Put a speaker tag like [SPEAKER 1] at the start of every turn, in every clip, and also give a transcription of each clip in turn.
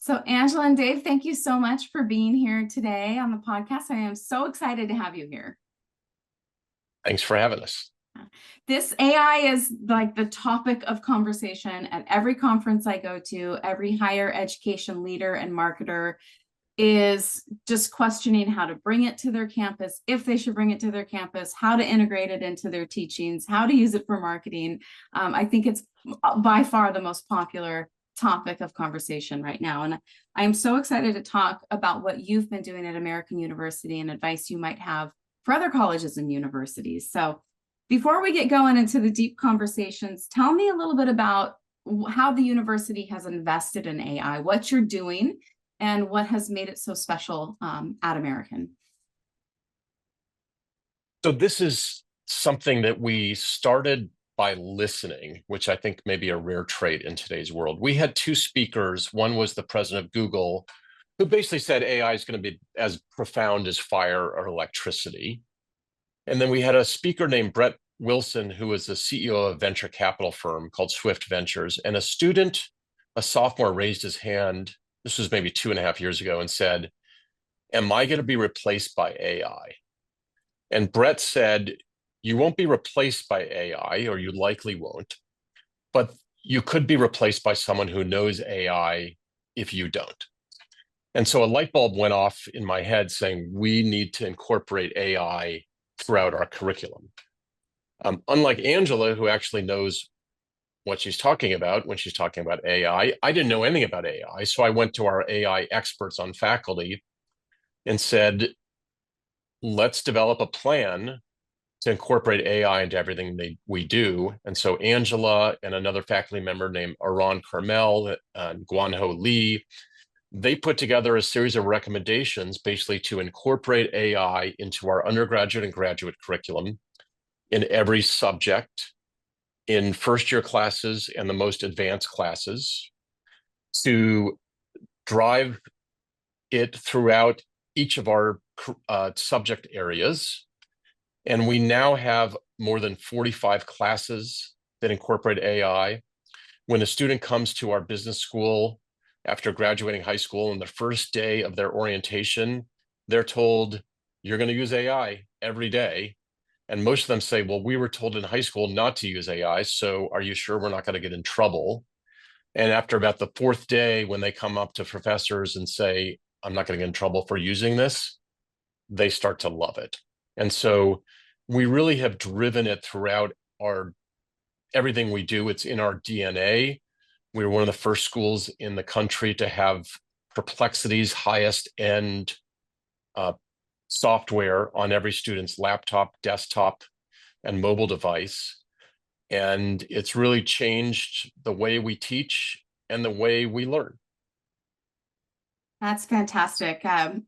[SPEAKER 1] So, Angela and Dave, thank you so much for being here today on the podcast. I am so excited to have you here.
[SPEAKER 2] Thanks for having us.
[SPEAKER 1] This AI is like the topic of conversation at every conference I go to. Every higher education leader and marketer is just questioning how to bring it to their campus, if they should bring it to their campus, how to integrate it into their teachings, how to use it for marketing. I think it's by far the most popular topic of conversation right now. And I am so excited to talk about what you've been doing at American University and advice you might have for other colleges and universities. So before we get going into the deep conversations, tell me a little bit about how the university has invested in AI, what you're doing, and what has made it so special at American.
[SPEAKER 2] So this is something that we started by listening, which I think may be a rare trait in today's world. We had two speakers. One was the president of Google, who basically said AI is going to be as profound as fire or electricity. And then we had a speaker named Brett Wilson, who was the CEO of a venture capital firm called Swift Ventures. And a student, a sophomore, raised his hand. This was maybe 2.5 years ago, and said, "Am I going to be replaced by AI?" And Brett said, "You won't be replaced by AI, or you likely won't, but you could be replaced by someone who knows AI if you don't." And so a light bulb went off in my head saying, we need to incorporate AI throughout our curriculum. Unlike Angela, who actually knows what she's talking about when she's talking about AI, I didn't know anything about AI. So I went to our AI experts on faculty and said, let's develop a plan to incorporate AI into everything we do. And so Angela and another faculty member named Aran Carmel and Guanho Lee, they put together a series of recommendations basically to incorporate AI into our undergraduate and graduate curriculum in every subject, in first-year classes and the most advanced classes, to drive it throughout each of our subject areas. And we now have more than 45 classes that incorporate AI. When a student comes to our business school after graduating high school, and the first day of their orientation, they're told, you're going to use AI every day. And most of them say, well, we were told in high school not to use AI, so are you sure we're not going to get in trouble? And after about the fourth day, when they come up to professors and say, I'm not going to get in trouble for using this, they start to love it. And so we really have driven it throughout everything we do. It's in our DNA. We were one of the first schools in the country to have Perplexity's highest end software on every student's laptop, desktop, and mobile device. And it's really changed the way we teach and the way we learn.
[SPEAKER 1] That's fantastic.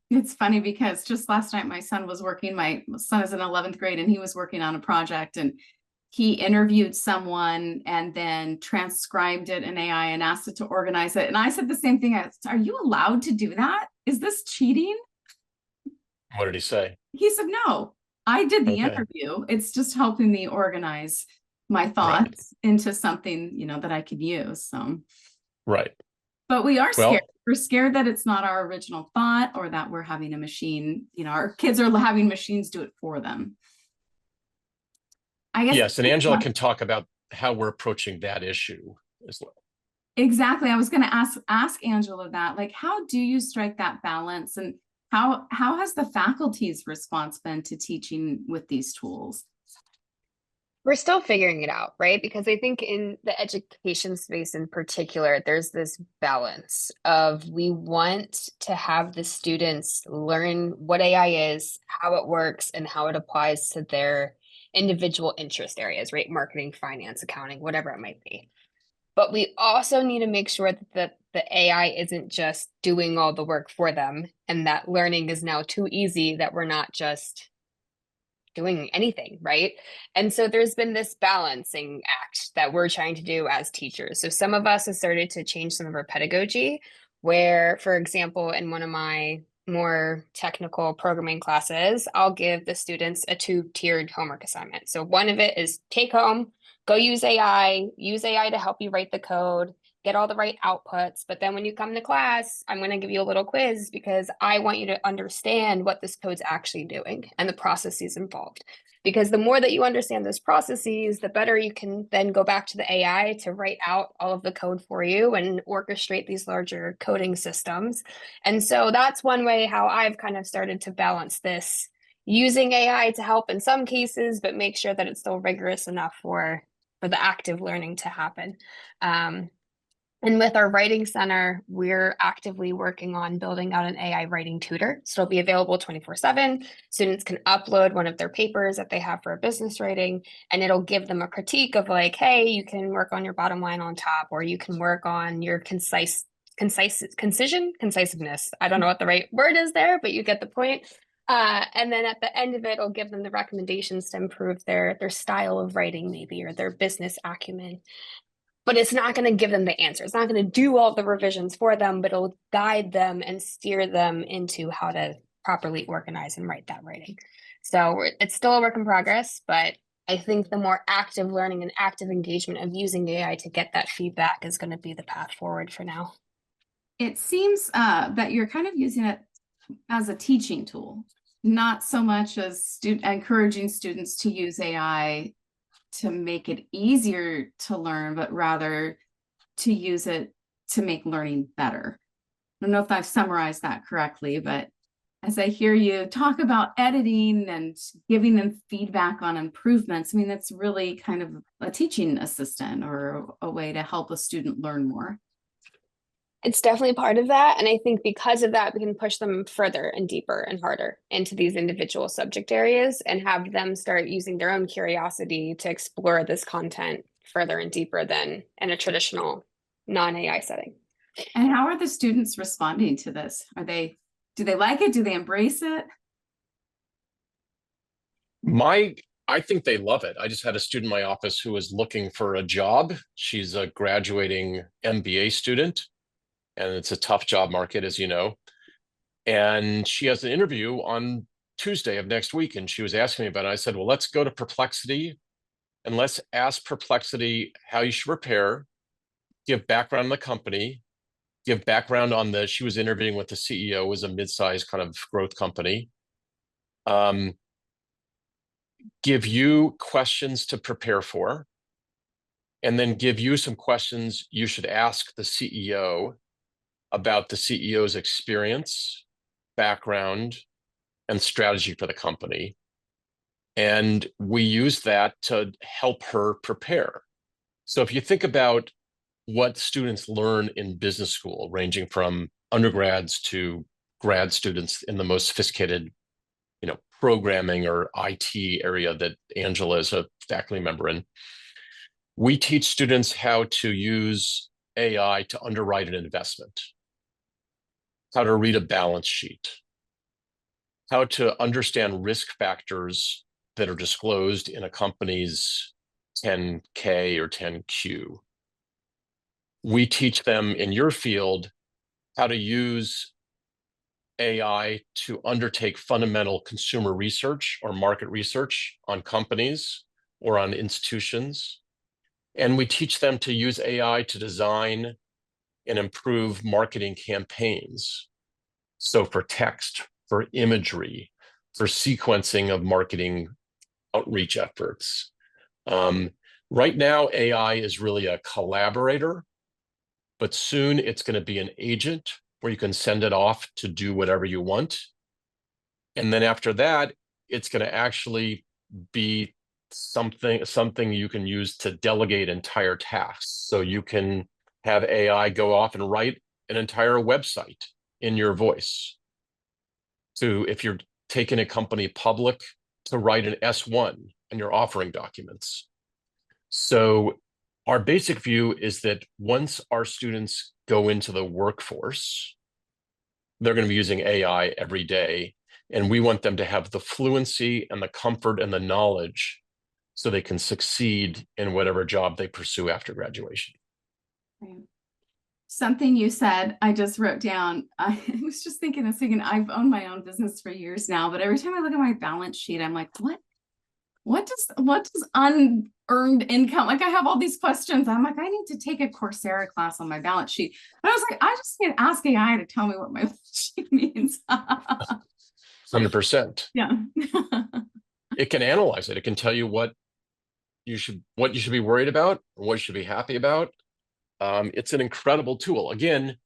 [SPEAKER 1] It's funny because just last night my son is in 11th grade, and he was working on a project, and he interviewed someone and then transcribed it in AI and asked it to organize it. And I said the same thing. Are you allowed to do that? Is this cheating?
[SPEAKER 2] What did he say?
[SPEAKER 1] He said, no, I did the interview. It's just helping me organize my thoughts into something, that I could use. So,
[SPEAKER 2] right.
[SPEAKER 1] But we are scared. We're scared that it's not our original thought, or that we're having a machine, our kids are having machines do it for them. I guess.
[SPEAKER 2] Yes, and Angela can talk about how we're approaching that issue as well.
[SPEAKER 1] Exactly. I was going to ask Angela that, like, how do you strike that balance, and how has the faculty's response been to teaching with these tools?
[SPEAKER 3] We're still figuring it out, right? Because I think in the education space in particular, there's this balance of, we want to have the students learn what AI is, how it works, and how it applies to their individual interest areas, right? Marketing, finance, accounting, whatever it might be. But we also need to make sure that the AI isn't just doing all the work for them, and that learning is now too easy that we're not just doing anything, right? And so there's been this balancing act that we're trying to do as teachers. So some of us have started to change some of our pedagogy, where, for example, in one of my more technical programming classes, I'll give the students a 2-tiered homework assignment. So one of it is take home, go use AI to help you write the code. get all the right outputs. But then when you come to class, I'm going to give you a little quiz because I want you to understand what this code's actually doing and the processes involved. Because the more that you understand those processes, the better you can then go back to the AI to write out all of the code for you and orchestrate these larger coding systems. And so that's one way how I've kind of started to balance this, using AI to help in some cases, but make sure that it's still rigorous enough for the active learning to happen. And with our writing center, we're actively working on building out an AI writing tutor. So it'll be available 24/7. Students can upload one of their papers that they have for a business writing, and it'll give them a critique of like, hey, you can work on your bottom line on top, or you can work on your concisiveness. I don't know what the right word is there, but you get the point. And then at the end of it, it'll give them the recommendations to improve their style of writing, maybe, or their business acumen. But it's not going to give them the answer. It's not going to do all the revisions for them, but it'll guide them and steer them into how to properly organize and write that writing. So it's still a work in progress, but I think the more active learning and active engagement of using AI to get that feedback is going to be the path forward for now.
[SPEAKER 1] It seems that you're kind of using it as a teaching tool, not so much as encouraging students to use AI to make it easier to learn, but rather to use it to make learning better. I don't know if I've summarized that correctly, but as I hear you talk about editing and giving them feedback on improvements, I mean, that's really kind of a teaching assistant or a way to help a student learn more.
[SPEAKER 3] It's definitely part of that. And I think because of that, we can push them further and deeper and harder into these individual subject areas and have them start using their own curiosity to explore this content further and deeper than in a traditional non-AI setting.
[SPEAKER 1] And how are the students responding to this? Do they like it? Do they embrace it?
[SPEAKER 2] I think they love it. I just had a student in my office who was looking for a job. She's a graduating MBA student, and it's a tough job market, as you know. And she has an interview on Tuesday of next week, and she was asking me about it. I said, well, let's go to Perplexity and let's ask Perplexity how you should prepare, give background on the company, give background on she was interviewing with the CEO, was a mid-sized kind of growth company. Give you questions to prepare for, and then give you some questions you should ask the CEO about the CEO's experience, background, and strategy for the company. And we use that to help her prepare. So if you think about what students learn in business school, ranging from undergrads to grad students in the most sophisticated, programming or IT area that Angela is a faculty member in, we teach students how to use AI to underwrite an investment, how to read a balance sheet, how to understand risk factors that are disclosed in a company's 10K or 10Q. We teach them in your field how to use AI to undertake fundamental consumer research or market research on companies or on institutions. And we teach them to use AI to design and improve marketing campaigns. So for text, for imagery, for sequencing of marketing outreach efforts. Right now, AI is really a collaborator, but soon it's going to be an agent where you can send it off to do whatever you want. And then after that, it's going to actually be something you can use to delegate entire tasks. So you can have AI go off and write an entire website in your voice. So if you're taking a company public, to write an S1 in your offering documents. So our basic view is that once our students go into the workforce, they're going to be using AI every day. And we want them to have the fluency and the comfort and the knowledge so they can succeed in whatever job they pursue after graduation.
[SPEAKER 1] Right. Something you said, I just wrote down. I was just thinking this thing, and I've owned my own business for years now, but every time I look at my balance sheet, I'm like, what what does unearned income, like I have all these questions. I'm like, I need to take a Coursera class on my balance sheet. But I was like, I just need to ask AI to tell me what my balance sheet means.
[SPEAKER 2] 100%.
[SPEAKER 1] Yeah.
[SPEAKER 2] It can analyze it. It can tell you what you should be worried about, or what you should be happy about. It's an incredible tool. Again,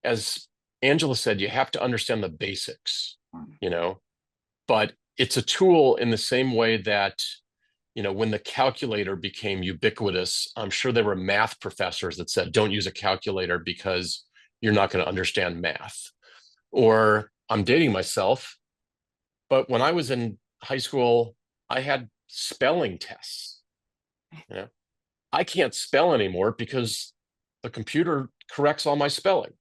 [SPEAKER 2] as Angela said, you have to understand the basics, but it's a tool in the same way that, when the calculator became ubiquitous, I'm sure there were math professors that said, don't use a calculator because you're not going to understand math. Or I'm dating myself, but when I was in high school, I had spelling tests. I can't spell anymore because the computer corrects all my spelling.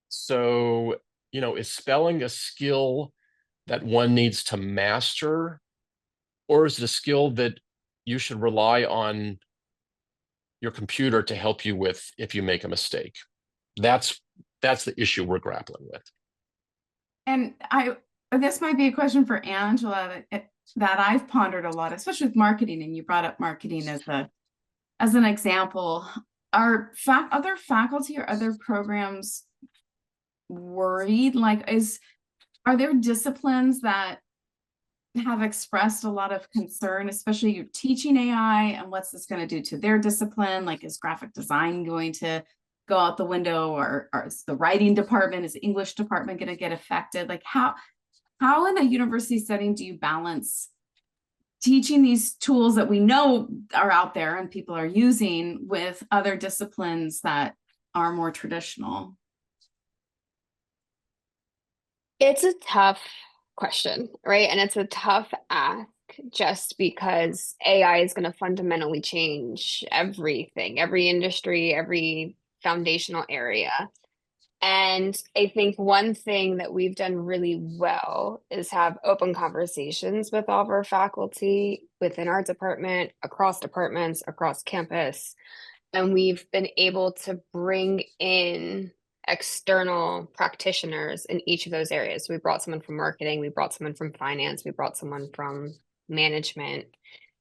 [SPEAKER 2] So, is spelling a skill that one needs to master, or is it a skill that you should rely on your computer to help you with if you make a mistake? That's the issue we're grappling with.
[SPEAKER 1] And this might be a question for Angela that I've pondered a lot, especially with marketing. And you brought up marketing as an example. Are other faculty or other programs worried? Like, are there disciplines that have expressed a lot of concern, especially you're teaching AI, and what's this going to do to their discipline? Like, is graphic design going to go out the window, or is the writing department, is the English department going to get affected? Like, how in a university setting do you balance teaching these tools that we know are out there and people are using with other disciplines that are more traditional?
[SPEAKER 3] It's a tough question, right? And it's a tough ask just because AI is going to fundamentally change everything, every industry, every foundational area. And I think one thing that we've done really well is have open conversations with all of our faculty within our department, across departments, across campus. And we've been able to bring in external practitioners in each of those areas. We brought someone from marketing, we brought someone from finance, we brought someone from management,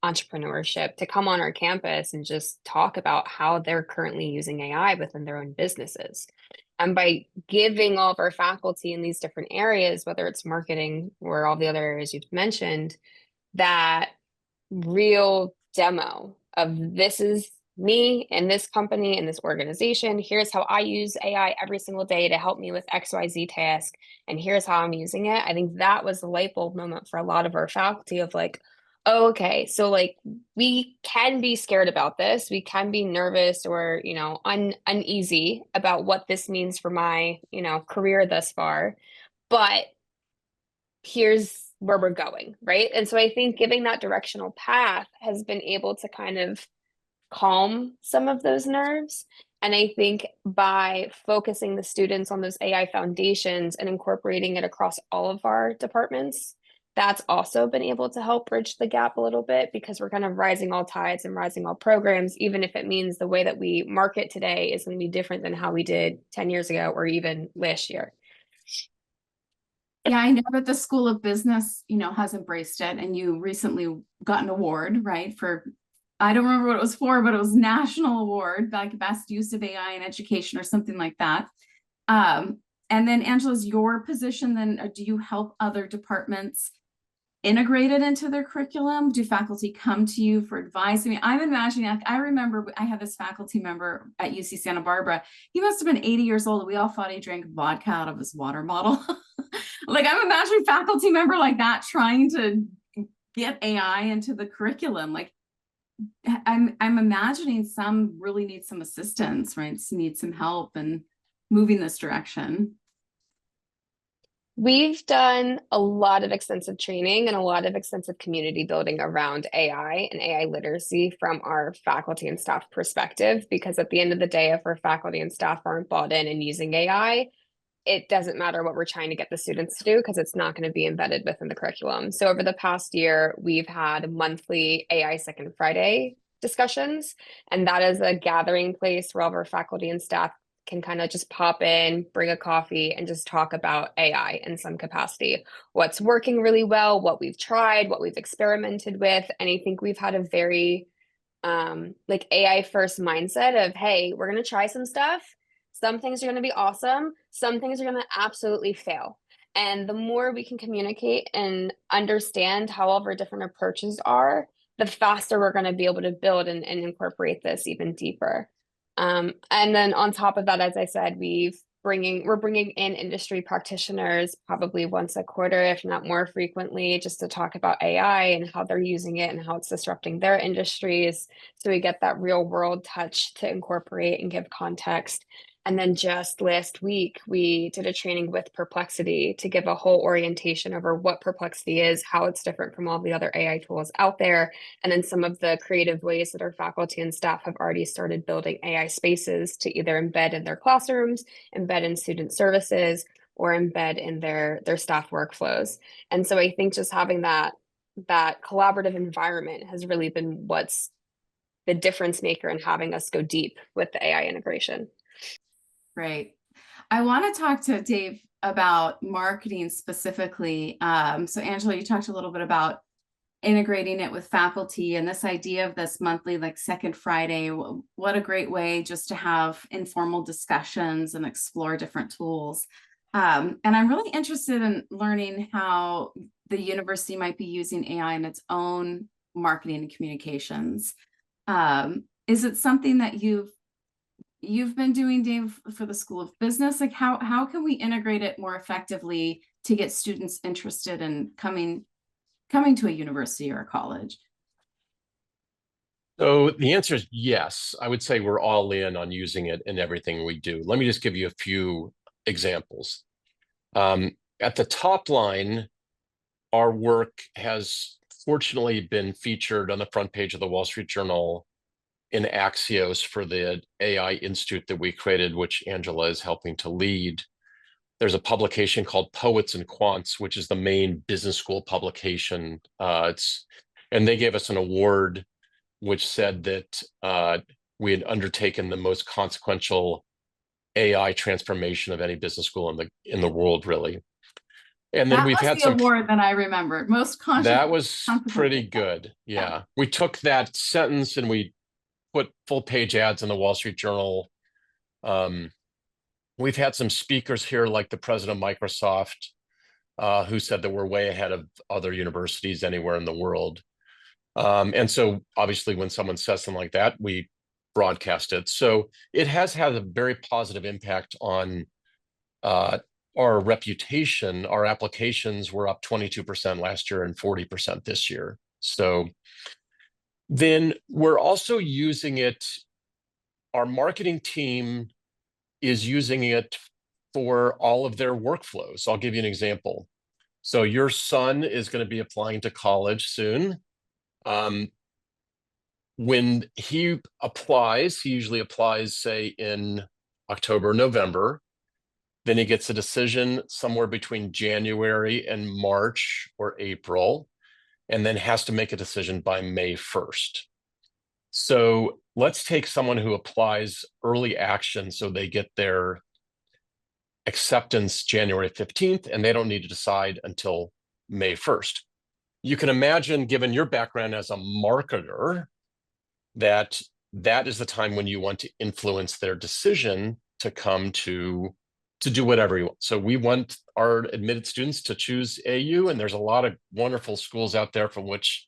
[SPEAKER 3] entrepreneurship to come on our campus and just talk about how they're currently using AI within their own businesses. And by giving all of our faculty in these different areas, whether it's marketing or all the other areas you've mentioned, that real demo of this is me and this company and this organization. Here's how I use AI every single day to help me with XYZ task. And here's how I'm using it. I think that was the light bulb moment for a lot of our faculty of like, oh, okay, so like we can be scared about this. We can be nervous or, uneasy about what this means for my, career thus far. But here's where we're going, right? And so I think giving that directional path has been able to kind of calm some of those nerves. And I think by focusing the students on those AI foundations and incorporating it across all of our departments, that's also been able to help bridge the gap a little bit, because we're kind of rising all tides and rising all programs, even if it means the way that we market today is going to be different than how we did 10 years ago or even last year.
[SPEAKER 1] Yeah, I know that the School of Business, has embraced it, and you recently got an award, right? I don't remember what it was for, but it was national award, like best use of AI in education or something like that. And then Angela's your position, then do you help other departments integrate it into their curriculum? Do faculty come to you for advice? I mean, I'm imagining, I remember I had this faculty member at UC Santa Barbara. He must have been 80 years old. We all thought he drank vodka out of his water bottle. Like, I'm imagining faculty member like that trying to get AI into the curriculum. Like, I'm imagining some really need some assistance, right? Need some help in moving this direction.
[SPEAKER 3] We've done a lot of extensive training and a lot of extensive community building around AI and AI literacy from our faculty and staff perspective, because at the end of the day, if our faculty and staff aren't bought in and using AI, it doesn't matter what we're trying to get the students to do, because it's not going to be embedded within the curriculum. So over the past year, we've had monthly AI Second Friday discussions, and that is a gathering place where all of our faculty and staff can kind of just pop in, bring a coffee, and just talk about AI in some capacity. What's working really well, what we've tried, what we've experimented with. And I think we've had a very like AI first mindset of, hey, we're going to try some stuff. Some things are going to be awesome. Some things are going to absolutely fail. And the more we can communicate and understand how all of our different approaches are, the faster we're going to be able to build and incorporate this even deeper. And then on top of that, as I said, we're bringing in industry practitioners probably once a quarter, if not more frequently, just to talk about AI and how they're using it and how it's disrupting their industries. So we get that real world touch to incorporate and give context. And then just last week, we did a training with Perplexity to give a whole orientation over what Perplexity is, how it's different from all the other AI tools out there, and then some of the creative ways that our faculty and staff have already started building AI spaces to either embed in their classrooms, embed in student services, or embed in their staff workflows. And so I think just having that collaborative environment has really been what's the difference maker in having us go deep with the AI integration.
[SPEAKER 1] Great. I want to talk to Dave about marketing specifically. So Angela, you talked a little bit about integrating it with faculty and this idea of this monthly, like second Friday. What a great way just to have informal discussions and explore different tools. And I'm really interested in learning how the university might be using AI in its own marketing and communications. Is it something that you've been doing, Dave, for the School of Business? Like how can we integrate it more effectively to get students interested in coming to a university or a college?
[SPEAKER 2] So the answer is yes. I would say we're all in on using it in everything we do. Let me just give you a few examples. At the top line, our work has fortunately been featured on the front page of the Wall Street Journal in Axios for the AI Institute that we created, which Angela is helping to lead. There's a publication called Poets&Quants, which is the main business school publication. And they gave us an award which said that we had undertaken the most consequential AI transformation of any business school in the world, really. And then we've had some
[SPEAKER 1] award that I remembered.
[SPEAKER 2] That was pretty good. Yeah. We took that sentence and we put full page ads in the Wall Street Journal. We've had some speakers here, like the president of Microsoft, who said that we're way ahead of other universities anywhere in the world. And so obviously when someone says something like that, we broadcast it. So it has had a very positive impact on our reputation. Our applications were up 22% last year and 40% this year. So then we're also using it, our marketing team is using it for all of their workflows. I'll give you an example. So your son is going to be applying to college soon. When he applies, he usually applies, say, in October, November. Then he gets a decision somewhere between January and March or April, and then has to make a decision by May 1st. So let's take someone who applies early action so they get their acceptance January 15th, and they don't need to decide until May 1st. You can imagine, given your background as a marketer, that is the time when you want to influence their decision to come to do whatever you want. So we want our admitted students to choose AU, and there's a lot of wonderful schools out there from which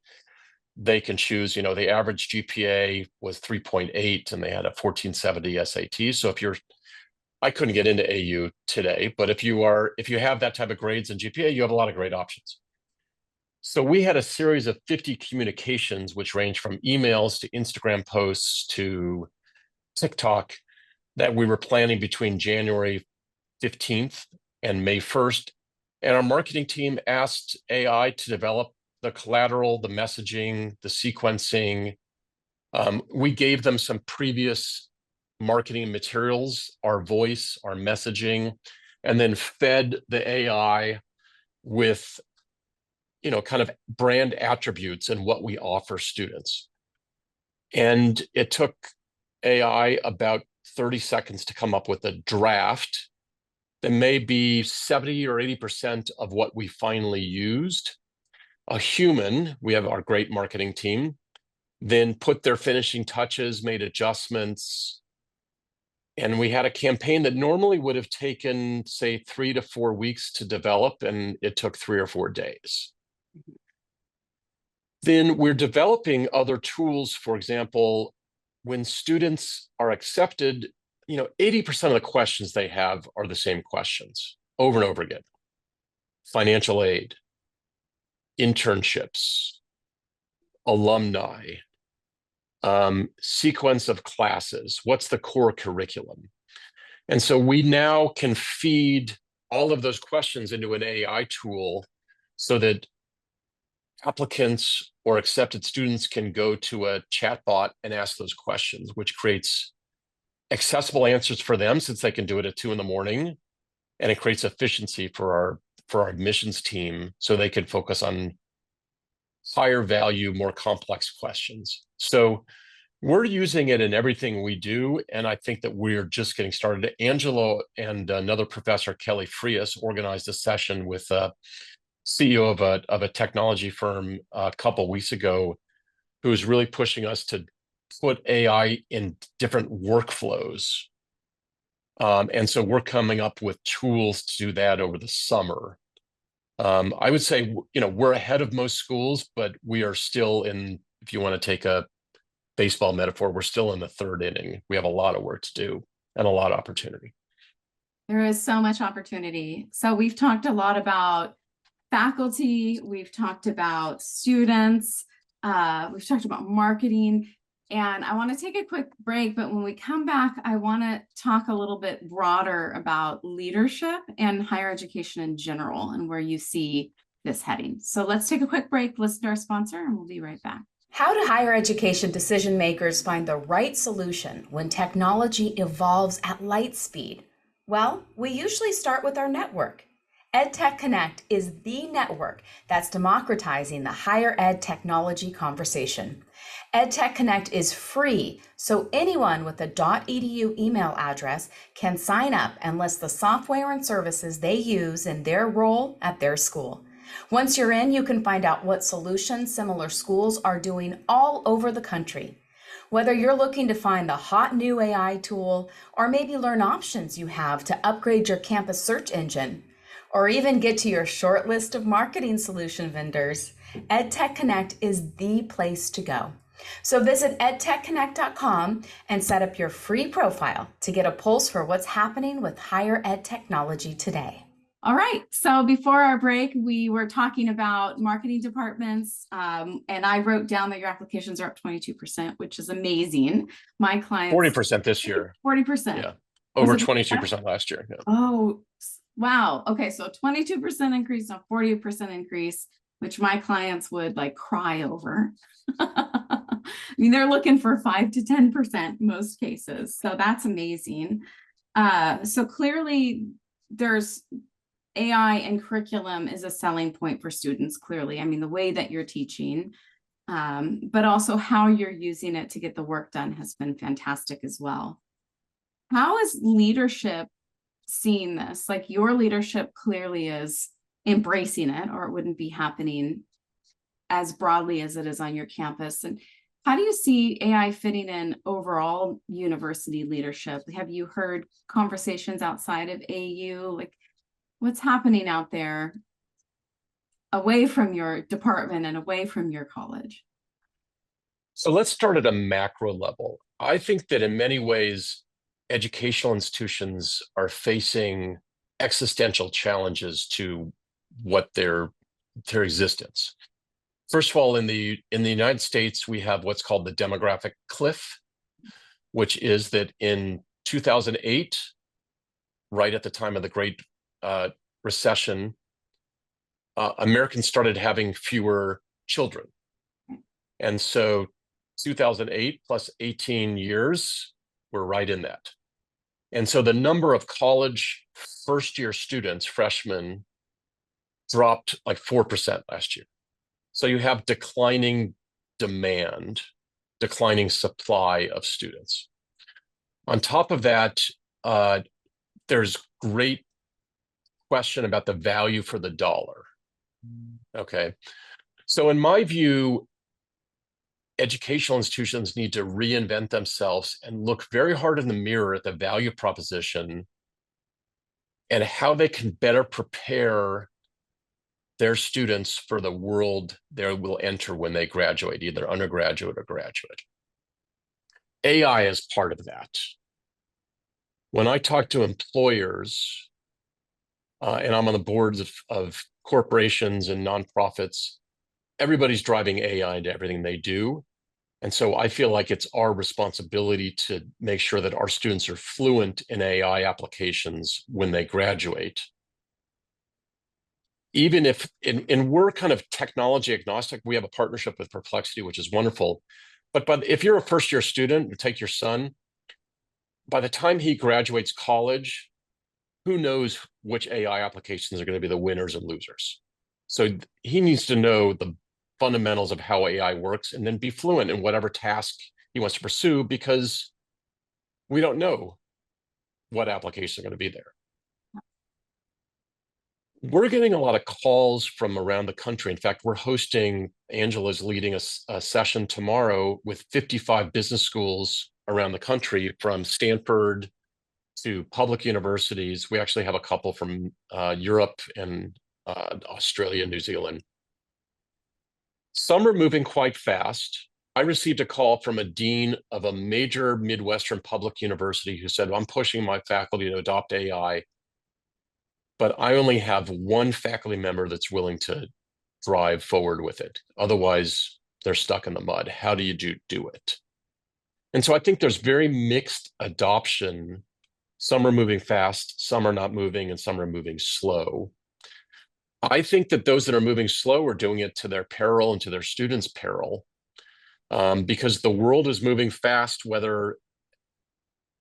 [SPEAKER 2] they can choose. You know, the average GPA was 3.8 and they had a 1470 SAT. So I couldn't get into AU today, but if you have that type of grades and GPA, you have a lot of great options. So we had a series of 50 communications, which range from emails to Instagram posts to TikTok, that we were planning between January 15th and May 1st. And our marketing team asked AI to develop the collateral, the messaging, the sequencing. We gave them some previous marketing materials, our voice, our messaging, and then fed the AI with kind of brand attributes and what we offer students. And it took AI about 30 seconds to come up with a draft that may be 70 or 80% of what we finally used. A human, we have our great marketing team, then put their finishing touches, made adjustments. And we had a campaign that normally would have taken, say, 3 to 4 weeks to develop, and it took 3 or 4 days. Then we're developing other tools. For example, when students are accepted, 80% of the questions they have are the same questions over and over again. Financial aid, internships, alumni, sequence of classes, what's the core curriculum? And so we now can feed all of those questions into an AI tool so that applicants or accepted students can go to a chatbot and ask those questions, which creates accessible answers for them since they can do it at 2 a.m. And it creates efficiency for our admissions team so they can focus on higher value, more complex questions. So we're using it in everything we do, and I think that we're just getting started. Angela and another professor, Kelly Frias, organized a session with a CEO of a technology firm a couple weeks ago, who was really pushing us to put AI in different workflows. And so we're coming up with tools to do that over the summer. I would say, we're ahead of most schools, but we are still in, if you want to take a baseball metaphor, we're still in the 3rd inning. We have a lot of work to do and a lot of opportunity.
[SPEAKER 1] There is so much opportunity. So we've talked a lot about faculty, we've talked about students, we've talked about marketing, and I want to take a quick break, but when we come back, I want to talk a little bit broader about leadership and higher education in general and where you see this heading. So let's take a quick break, listen to our sponsor, and we'll be right back.
[SPEAKER 4] How do higher education decision makers find the right solution when technology evolves at light speed? Well, we usually start with our network. EdTech Connect is the network that's democratizing the higher ed technology conversation. EdTech Connect is free, so anyone with a .edu email address can sign up and list the software and services they use in their role at their school. Once you're in, you can find out what solutions similar schools are doing all over the country. Whether you're looking to find the hot new AI tool, or maybe learn options you have to upgrade your campus search engine, or even get to your short list of marketing solution vendors, EdTech Connect is the place to go. So visit edtechconnect.com and set up your free profile to get a pulse for what's happening with higher ed technology today.
[SPEAKER 1] All right, so before our break, we were talking about marketing departments, and I wrote down that your applications are up 22%, which is amazing. My clients—
[SPEAKER 2] 40% this year.
[SPEAKER 1] 40%.
[SPEAKER 2] Yeah, over 22% last year. Yeah.
[SPEAKER 1] Oh, wow. Okay, so 22% increase, a 40% increase, which my clients would like cry over. I mean, they're looking for 5 to 10% most cases, so that's amazing. So clearly, there's AI and curriculum is a selling point for students, clearly. I mean, the way that you're teaching, but also how you're using it to get the work done has been fantastic as well. How is leadership seeing this? Like, your leadership clearly is embracing it, or it wouldn't be happening as broadly as it is on your campus. And how do you see AI fitting in overall university leadership? Have you heard conversations outside of AU? Like, what's happening out there away from your department and away from your college?
[SPEAKER 2] So let's start at a macro level. I think that in many ways, educational institutions are facing existential challenges to what their existence. First of all, in the United States, we have what's called the demographic cliff, which is that in 2008, right at the time of the Great Recession, Americans started having fewer children. And so 2008 plus 18 years, we're right in that. And so the number of college first-year students, freshmen, dropped like 4% last year. So you have declining demand, declining supply of students. On top of that, there's great question about the value for the dollar. Okay. So in my view, educational institutions need to reinvent themselves and look very hard in the mirror at the value proposition and how they can better prepare their students for the world they will enter when they graduate, either undergraduate or graduate. AI is part of that. When I talk to employers, and I'm on the boards of corporations and nonprofits, everybody's driving AI into everything they do. And so I feel like it's our responsibility to make sure that our students are fluent in AI applications when they graduate. Even if, and we're kind of technology agnostic, we have a partnership with Perplexity, which is wonderful. But if you're a first-year student, take your son, by the time he graduates college, who knows which AI applications are going to be the winners and losers? So he needs to know the fundamentals of how AI works and then be fluent in whatever task he wants to pursue, because we don't know what applications are going to be there. We're getting a lot of calls from around the country. In fact, Angela's leading a session tomorrow with 55 business schools around the country, from Stanford to public universities. We actually have a couple from Europe and Australia and New Zealand. Some are moving quite fast. I received a call from a dean of a major Midwestern public university who said, I'm pushing my faculty to adopt AI, but I only have one faculty member that's willing to drive forward with it. Otherwise, they're stuck in the mud. How do you do it? And so I think there's very mixed adoption. Some are moving fast, some are not moving, and some are moving slow. I think that those that are moving slow are doing it to their peril and to their students' peril, because the world is moving fast, whether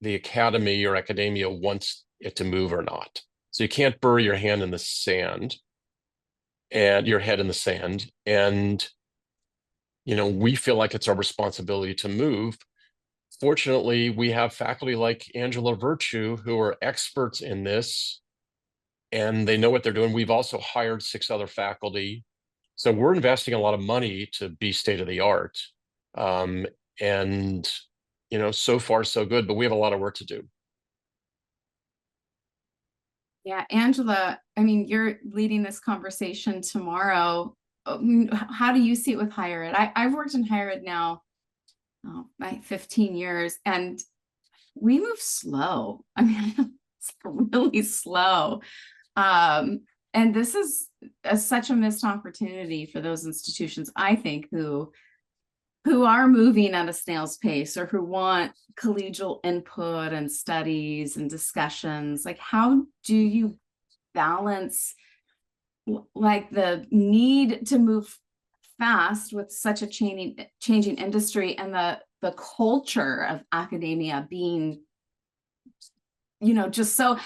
[SPEAKER 2] the academy or academia wants it to move or not. So you can't bury your hand in the sand and your head in the sand. And, we feel like it's our responsibility to move. Fortunately, we have faculty like Angela Virtu who are experts in this, and they know what they're doing. We've also hired 6 other faculty. So we're investing a lot of money to be state of the art. And, so far so good, but we have a lot of work to do.
[SPEAKER 1] Yeah, Angela, you're leading this conversation tomorrow. How do you see it with higher ed? I've worked in higher ed now, like 15 years, and we move slow. It's really slow. And this is such a missed opportunity for those institutions, I think, who are moving at a snail's pace, or who want collegial input and studies and discussions. Like, how do you balance like the need to move fast with such a changing industry, and the culture of academia being, just so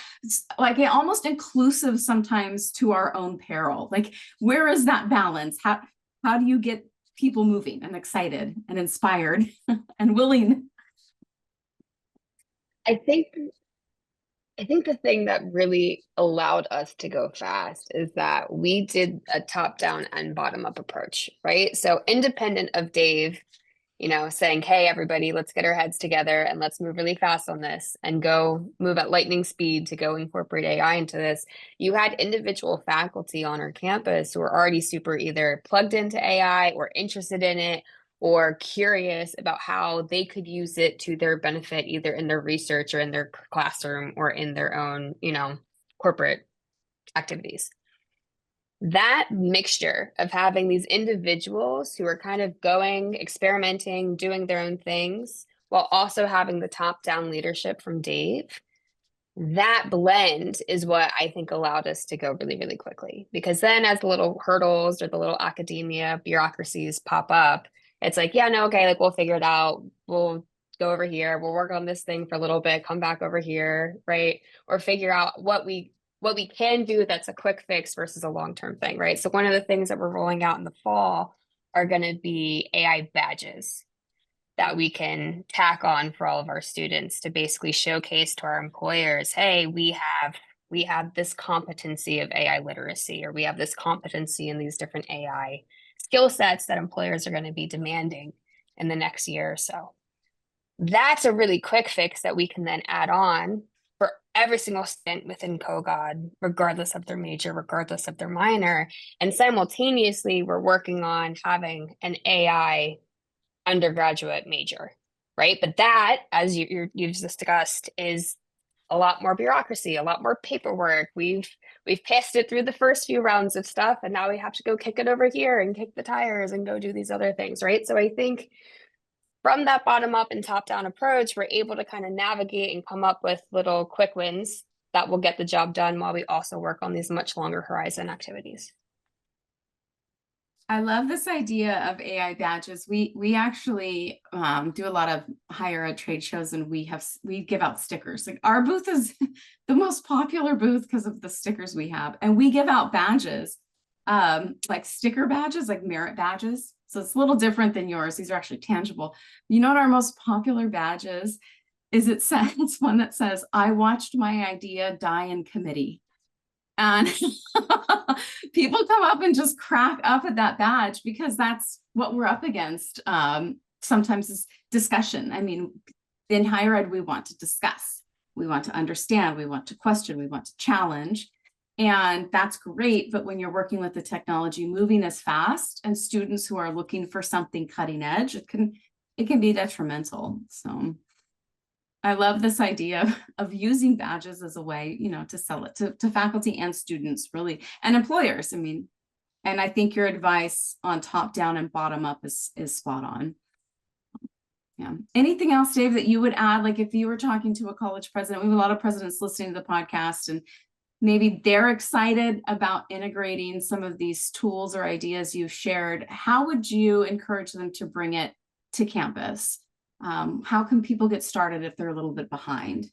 [SPEAKER 1] like almost inclusive sometimes to our own peril? Like, where is that balance? How do you get people moving and excited and inspired and willing?
[SPEAKER 3] I think the thing that really allowed us to go fast is that we did a top-down and bottom-up approach, right? So independent of Dave, saying, hey, everybody, let's get our heads together and let's move really fast on this and go move at lightning speed to go incorporate AI into this. You had individual faculty on our campus who were already super either plugged into AI or interested in it, or curious about how they could use it to their benefit, either in their research or in their classroom or in their own, corporate activities. That mixture of having these individuals who are kind of going, experimenting, doing their own things, while also having the top-down leadership from Dave, that blend is what I think allowed us to go really, really quickly. Because then as the little hurdles or the little academia bureaucracies pop up, it's like, yeah, no, okay, like we'll figure it out. We'll go over here. We'll work on this thing for a little bit, come back over here, right? Or figure out what we can do that's a quick fix versus a long-term thing, right? So one of the things that we're rolling out in the fall are going to be AI badges. that we can tack on for all of our students to basically showcase to our employers, hey, we have this competency of AI literacy, or we have this competency in these different AI skill sets that employers are going to be demanding in the next year or so. That's a really quick fix that we can then add on for every single student within Kogod, regardless of their major, regardless of their minor. And simultaneously, we're working on having an AI undergraduate major, right? But that, as you've discussed, is a lot more bureaucracy, a lot more paperwork. We've passed it through the first few rounds of stuff, and now we have to go kick it over here and kick the tires and go do these other things, right? So I think from that bottom up and top down approach, we're able to kind of navigate and come up with little quick wins that will get the job done while we also work on these much longer horizon activities.
[SPEAKER 1] I love this idea of AI badges. We actually do a lot of higher ed trade shows, and we give out stickers. Like, our booth is the most popular booth because of the stickers we have, and we give out badges, like sticker badges, like merit badges. So it's a little different than yours. These are actually tangible. You know what our most popular badge is? It's one that says, "I watched my idea die in committee." And people come up and just crack up at that badge, because that's what we're up against. Sometimes is discussion. I mean, in higher ed, we want to discuss, we want to understand, we want to question, we want to challenge. And that's great. But when you're working with the technology moving as fast, and students who are looking for something cutting edge, it can be detrimental. So I love this idea of using badges as a way, to sell it to faculty and students, really, and employers. I mean, and I think your advice on top down and bottom up is spot on. Yeah. Anything else, Dave, that you would add? Like, if you were talking to a college president, we have a lot of presidents listening to the podcast, and maybe they're excited about integrating some of these tools or ideas you've shared. How would you encourage them to bring it to campus? How can people get started if they're a little bit behind?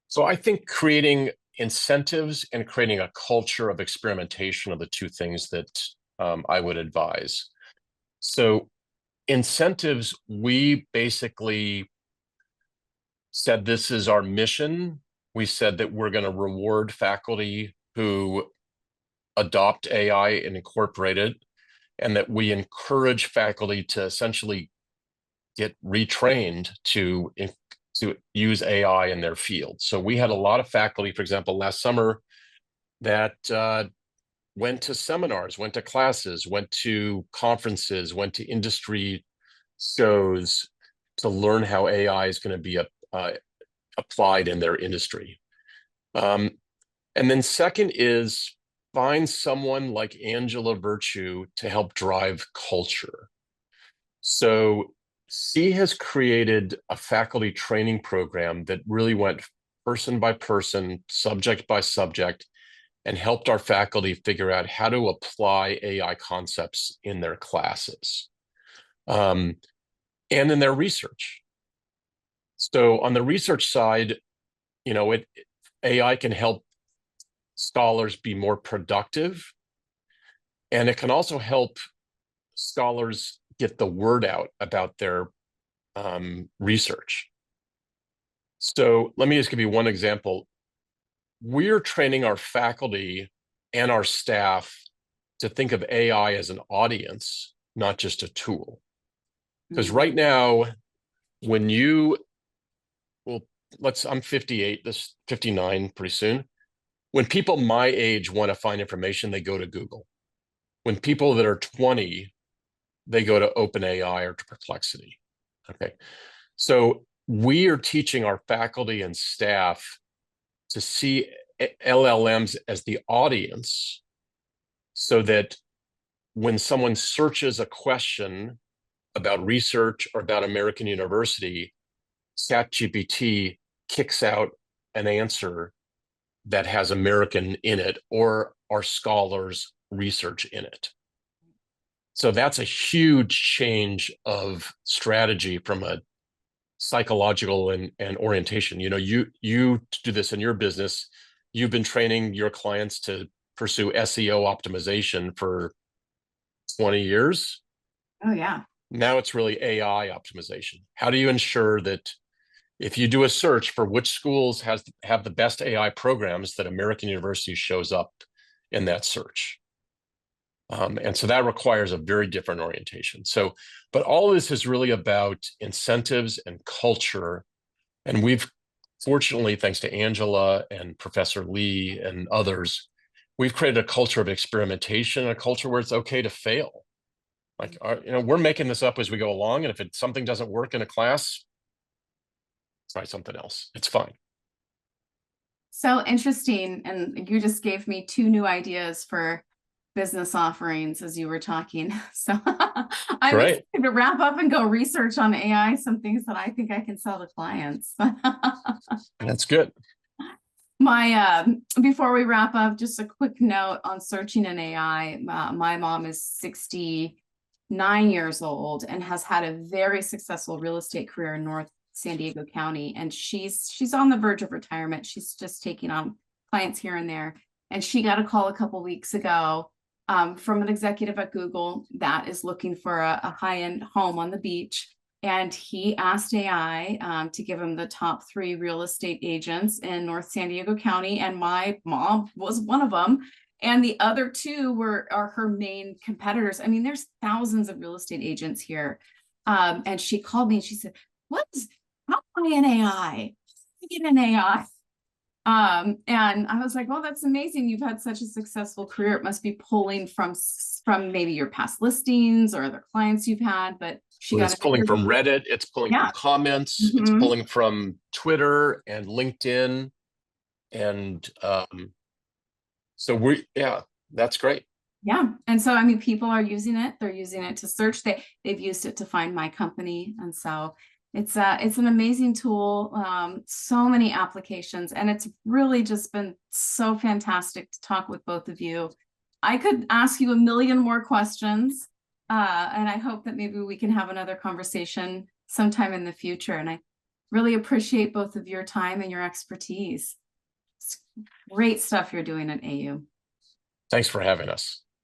[SPEAKER 2] So I think creating incentives and creating a culture of experimentation are the two things that I would advise. So incentives, we basically said this is our mission. We said that we're going to reward faculty who adopt AI and incorporate it, and that we encourage faculty to essentially get retrained to use AI in their field. So we had a lot of faculty, for example, last summer that went to seminars, went to classes, went to conferences, went to industry shows to learn how AI is going to be applied in their industry. And then second is find someone like Angela Virtu to help drive culture. So she has created a faculty training program that really went person by person, subject by subject, and helped our faculty figure out how to apply AI concepts in their classes and in their research. So on the research side, AI can help scholars be more productive, and it can also help scholars get the word out about their research. So let me just give you one example. We're training our faculty and our staff to think of AI as an audience, not just a tool. Because right now, when I'm 58, 59 pretty soon. When people my age want to find information, they go to Google. When people that are 20, they go to OpenAI or to Perplexity. Okay. So we are teaching our faculty and staff to see LLMs as the audience, so that when someone searches a question about research or about American University, ChatGPT kicks out an answer that has American in it or our scholars' research in it. So that's a huge change of strategy from a psychological and orientation. You do this in your business. You've been training your clients to pursue SEO optimization for 20 years.
[SPEAKER 1] Oh, yeah.
[SPEAKER 2] Now it's really AI optimization. How do you ensure that if you do a search for which schools have the best AI programs, that American University shows up in that search? And so that requires a very different orientation. So, but all of this is really about incentives and culture. And we've, fortunately, thanks to Angela and Professor Lee and others, we've created a culture of experimentation, a culture where it's okay to fail. Like, we're making this up as we go along. And if something doesn't work in a class, try something else. It's fine.
[SPEAKER 1] So interesting. And you just gave me 2 new ideas for business offerings as you were talking. So I'm
[SPEAKER 2] Great.
[SPEAKER 1] excited to wrap up and go research on AI, some things that I think I can sell to clients.
[SPEAKER 2] That's good.
[SPEAKER 1] Before we wrap up, just a quick note on searching in AI. My mom is 69 years old and has had a very successful real estate career in North San Diego County. And she's on the verge of retirement. She's just taking on clients here and there. And she got a call a couple weeks ago from an executive at Google that is looking for a high-end home on the beach. And he asked AI to give him the top 3 real estate agents in North San Diego County. And my mom was one of them. And the other 2 are her main competitors. I mean, there's thousands of real estate agents here. And she called me and she said, how am I in AI? I get an AI. And I was like, well, that's amazing. You've had such a successful career. It must be pulling from maybe your past listings or other clients you've had, but
[SPEAKER 2] It's pulling from Reddit. It's pulling from comments. It's pulling from Twitter and LinkedIn. And so that's great.
[SPEAKER 1] Yeah. And so, I mean, people are using it. They're using it to search. They've used it to find my company. And so it's an amazing tool, so many applications, and it's really just been so fantastic to talk with both of you. I could ask you a million more questions, and I hope that maybe we can have another conversation sometime in the future. And I really appreciate both of your time and your expertise. It's great stuff you're doing at AU.
[SPEAKER 2] Thanks for having us.